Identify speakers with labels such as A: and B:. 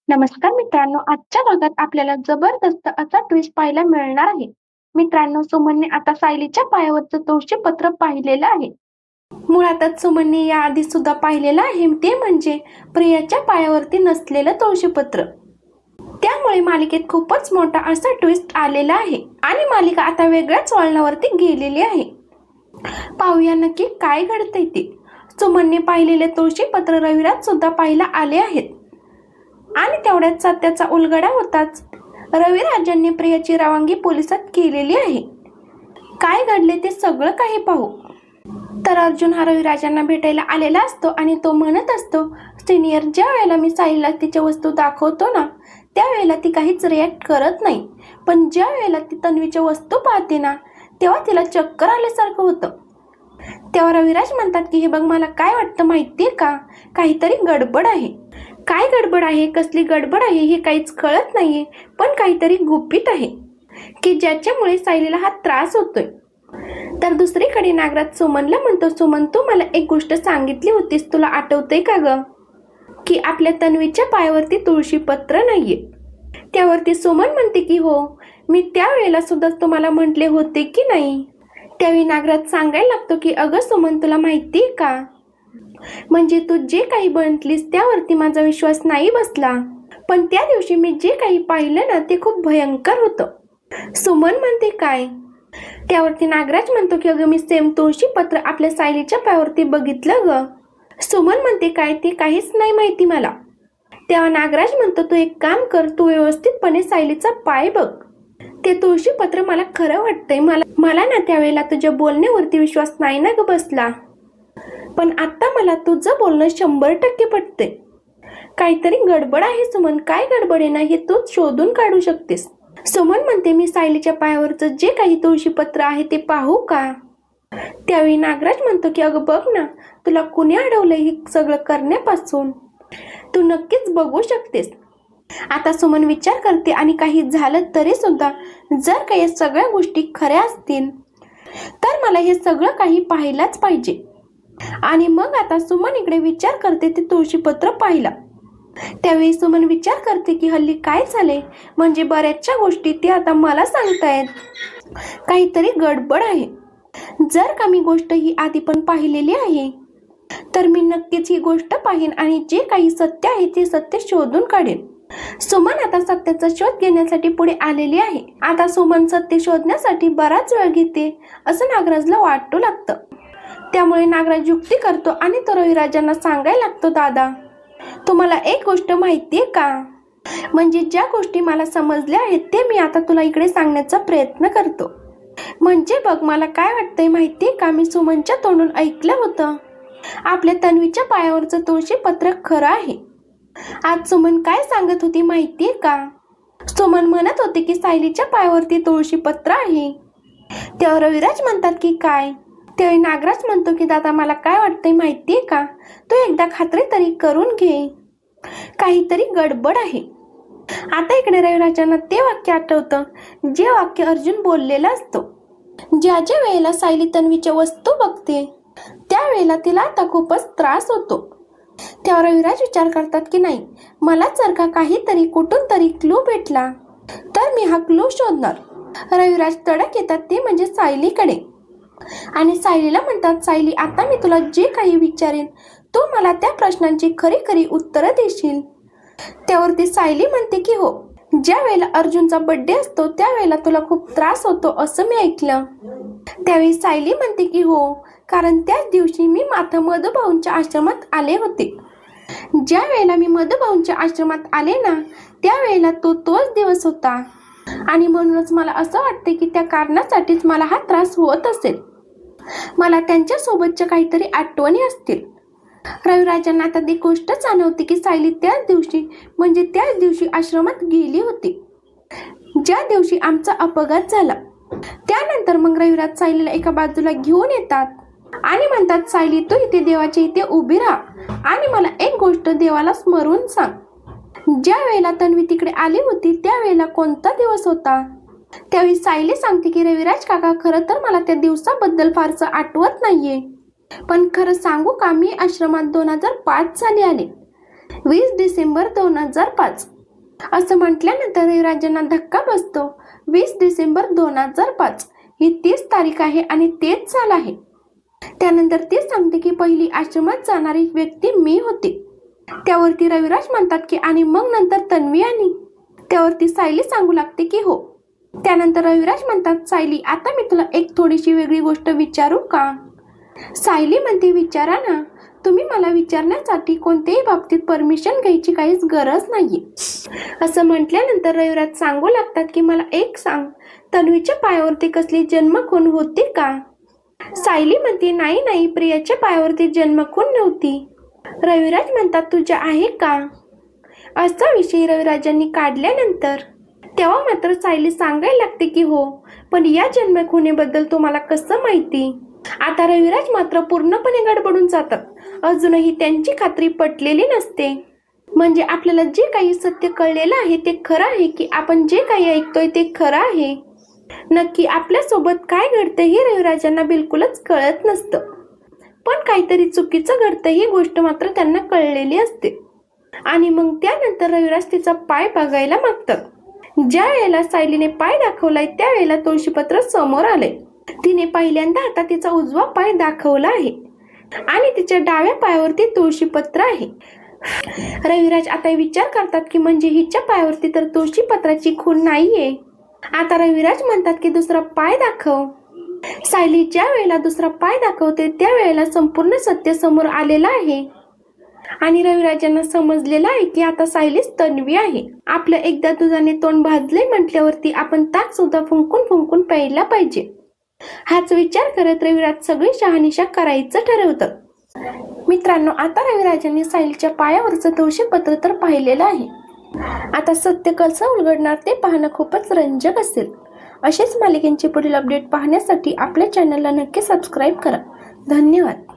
A: नमस्कार मित्रांनो, आजच्या भागात आपल्याला जबरदस्त असा ट्विस्ट पाहायला मिळणार आहे. मित्रांनो, सुमनने आता सायलीच्या पायावरचं तुळशीपत्र पाहिलेलं आहे. मुळातच सुमनने याआधी सुद्धा पाहिलेलं आहे, ते म्हणजे प्रियाच्या पायावरती नसलेलं तुळशीपत्र. त्यामुळे मालिकेत खूपच मोठा असा ट्विस्ट आलेला आहे आणि मालिका आता वेगळ्याच वळणावरती गेलेली आहे. पाहूया नक्की काय घडतंय ते. सुमनने पाहिलेले तुळशीपत्र रविराज सुद्धा पाहायला आले आहेत आणि तेवढ्यात सत्याचा उलगडा होताच रविराजांनी प्रियाची रवानगी पोलिसात केलेली आहे. काय घडले ते सगळं काही पाहू. तर अर्जुन हा रविराजांना भेटायला आलेला असतो आणि तो म्हणत असतो, सिनियर, ज्या वेळेला मी सायलीला तिच्या वस्तू दाखवतो ना, त्यावेळेला ती काहीच रिॲक्ट करत नाही, पण ज्या वेळेला ती तन्वीच्या वस्तू पाहते ना, तेव्हा तिला चक्कर आल्यासारखं होतं. तेव्हा रविराज म्हणतात की हे बघ, मला काय वाटतं माहितीये का, काहीतरी गडबड आहे. काय गडबड आहे, कसली गडबड आहे हे काहीच कळत नाहीये, पण काहीतरी गुपित आहे की ज्याच्यामुळे सायलीला हा त्रास होतोय. तर दुसरीकडे नागराज सुमनला म्हणतो, सुमन, तू मला एक गोष्ट सांगितली होतीस, तुला आठवतंय का ग, की आपल्या तन्वीच्या पायावरती तुळशीपत्र नाहीये. त्यावरती सुमन म्हणते की हो, मी त्यावेळेला सुद्धा तुम्हाला म्हटले होते की नाही. त्यावेळी नागराज सांगायला लागतो की अगं सुमन, तुला माहितीये का, म्हणजे तू जे काही म्हटलीस त्यावरती माझा विश्वास नाही बसला, पण त्या दिवशी मी जे काही पाहिलं ना ते खूप भयंकर होतं. सुमन म्हणते काय. त्यावरती नागराज म्हणतो की अगं, मी सेम तुळशीपत्र आपल्या सायलीच्या पायावरती बघितलं ग. सुमन म्हणते काय, ते काहीच नाही माहिती मला. तेव्हा नागराज म्हणतो, तू एक काम कर, तू व्यवस्थितपणे सायलीचा पाय बघ. ते तुळशीपत्र मला खरं वाटतंय. मला ना त्यावेळेला तुझ्या बोलण्यावरती विश्वास नाही ना ग बसला, पण आता मला तुझं बोलणं 100% पटतंय. काहीतरी गडबड आहे सुमन, काय गडबड आहे ना हे तू शोधून काढू शकतेस. सुमन म्हणते, मी सायलीच्या पायावरचं जे काही तुळशीपत्र आहे ते पाहू का. त्यावेळी नागराज म्हणतो की अगं बघ ना, तुला कुणी अडवलंय हे सगळं करण्यापासून, तू नक्कीच बघू शकतेस. आता सुमन विचार करते आणि काही झालं तरी सुद्धा जर का या सगळ्या गोष्टी खऱ्या असतील तर मला हे सगळं काही पाहायलाच पाहिजे. आणि मग आता सुमन इकडे विचार करते ते तुळशीपत्र पाहिला. त्यावेळी सुमन विचार करते की हल्ली काय झाले, म्हणजे बऱ्याचशा गोष्टी ते आता मला सांगतायत, काहीतरी गडबड आहे. जर का मी गोष्ट ही आधी पण पाहिलेली आहे तर मी नक्कीच ही गोष्ट पाहीन आणि जे काही सत्य आहे ते सत्य शोधून काढेन. सुमन आता सत्याचा शोध घेण्यासाठी पुढे आलेली आहे. आता सुमन सत्य शोधण्यासाठी बराच वेळ घेते असं नागराजला वाटू लागतं. त्यामुळे नागराज युक्ती करतो आणि तो रविराजांना सांगायला लागतो, दादा, तुम्हाला एक गोष्ट माहितीये का, म्हणजे ज्या गोष्टी मला समजल्या आहेत ते मी आता तुला इकडे सांगण्याचा प्रयत्न करतो. म्हणजे बघ, मला काय वाटतंय माहितीये का, मी सुमनच्या तोंडून ऐकलं होतं आपल्या तन्वीच्या पायावरचं तुळशीपत्र खरं आहे. आज सुमन काय सांगत होती माहितीये का, सुमन म्हणत होती की सायलीच्या पायावरती तुळशीपत्र आहे. तेव्हा रविराज म्हणतात की काय. तेव्हा नागराज म्हणतो की दादा, मला काय वाटतंय माहितीये का, तू एकदा खात्री तरी करून घे, काहीतरी गडबड आहे. आता इकडे रविराजांना ते वाक्य आठवतं जे वाक्य अर्जुन बोललेलं असतो, ज्या ज्या वेळेला सायली तन्वीच्या वस्तू बघते त्यावेळेला तिला आता खूपच त्रास होतो. तेव्हा रविराज विचार करतात की नाही, मला जर का काहीतरी कुठून तरी क्लू भेटला तर मी हा क्लू शोधणार. रविराज तडक येतात ते म्हणजे सायलीकडे आणि सायलीला म्हणतात, सायली, आता मी तुला जे काही विचारेन तू मला त्या प्रश्नांची खरी खरी उत्तरं देशील. त्यावरती सायली म्हणते की हो, ज्या वेळेला अर्जुनचा बर्थडे असतो त्यावेळेला तुला खूप त्रास होतो असं मी ऐकलं. त्यावेळी सायली म्हणते की हो, कारण त्याच दिवशी मी माता मधुभाऊंच्या आश्रमात आले होते. ज्या वेळेला मी मधुभाऊंच्या आश्रमात आले ना त्यावेळेला तोच दिवस होता आणि म्हणूनच मला असं वाटते की त्या कारणासाठीच मला हा त्रास होत असेल. मला त्यांच्या सोबतच्या काहीतरी आठवणी असतील. रविराजांना आता ती गोष्ट जाणवते की सायली त्याच दिवशी आश्रमात गेली होती ज्या दिवशी आमचा अपघात झाला. त्यानंतर मग रविराज सायलीला एका बाजूला घेऊन येतात आणि म्हणतात, सायली, तू इथे देवाच्या इथे उभी राहा आणि मला एक गोष्ट देवाला स्मरून सांग, ज्या वेळेला तन्वी तिकडे आली होती त्यावेळेला कोणता दिवस होता. त्यावेळी सायली सांगते की रविराज काका, खरं तर मला त्या दिवसाबद्दल फारसं आठवत नाहीये, पण खरं सांगू का, मी आश्रमात 2005 साली आले, 20 डिसेंबर 2005. असं म्हटल्यानंतर रविराजांना धक्का बसतो. 20 डिसेंबर 2005 ही 30 तारीख आहे आणि तेच साल आहे. त्यानंतर ते सांगते की पहिली आश्रमात जाणारी व्यक्ती मी होते. त्यावरती रविराज म्हणतात की आणि मग नंतर तन्वी आणि त्यावरती सायली सांगू लागते की हो. त्यानंतर रविराज म्हणतात सायली आता मी तुला एक थोडीशी वेगळी गोष्ट विचारू का? सायली म्हणते विचारा ना. तुम्ही मला विचारण्यासाठी कोणत्याही बाबतीत परमिशन घ्यायची काहीच गरज नाहीये. असं म्हटल्यानंतर रविराज सांगू लागतात की मला एक सांग, तन्वीच्या पायावरती कसली जन्मखून होती का? सायली म्हणते नाही नाही, प्रियाच्या पायावरती जन्मखून नव्हती. रविराज म्हणतात तुझ्या आहे का? असा विषय रविराजांनी काढल्यानंतर तेव्हा मात्र सायली सांगायला लागते की हो, पण या जन्मखुनेबद्दल तुम्हाला कसं माहिती? आता रविराज मात्र पूर्णपणे गडबडून जातात. अजूनही त्यांची खात्री पटलेली नसते. म्हणजे आपल्याला जे काही सत्य कळलेलं आहे ते खरं आहे की आपण जे काही ऐकतोय ते खरं आहे? नक्की आपल्यासोबत काय घडतं हे रविराजांना बिलकुलच कळत नसतं. पण काहीतरी चुकीचं घडतं ही गोष्ट मात्र त्यांना कळलेली असते. आणि मग त्यानंतर रविराज तिचा पाय बघायला मागतात. ज्या वेळेला सायलीने पाय दाखवलाय त्यावेळेला तुळशीपत्र समोर आले. तिने पहिल्यांदा आता तिचा उजवा पाय दाखवला आहे आणि तिच्या डाव्या पायावरती तुळशीपत्र आहे. रविराज आता विचार करतात की म्हणजे हिच्या पायावरती तर तुळशीपत्राची खूण नाहीये. आता रविराज म्हणतात की दुसरा पाय दाखव. सायली ज्या वेळेला दुसरा पाय दाखवते त्यावेळेला संपूर्ण सत्य समोर आलेलं आहे आणि रविराजांना समजलेलं आहे की आता सायलीच तन्वी आहे. आपलं एकदा दुधाने तोंड भाजले म्हटल्यावरती आपण ताक सुद्धा फुंकून फुंकून प्यायला पाहिजे. हाच विचार करत रविराज सगळी शहानिशा करायचं ठरवतं. मित्रांनो, आता रविराजांनी सायलीच्या पायावरचं तुळशीपत्र तर पाहिलेलं आहे. आता सत्य कसं उलगडणार ते पाहणं खूपच रंजक असेल. असेच मालिकेंची पुढील अपडेट पाहण्यासाठी आपल्या चॅनलला नक्की सबस्क्राईब करा. धन्यवाद.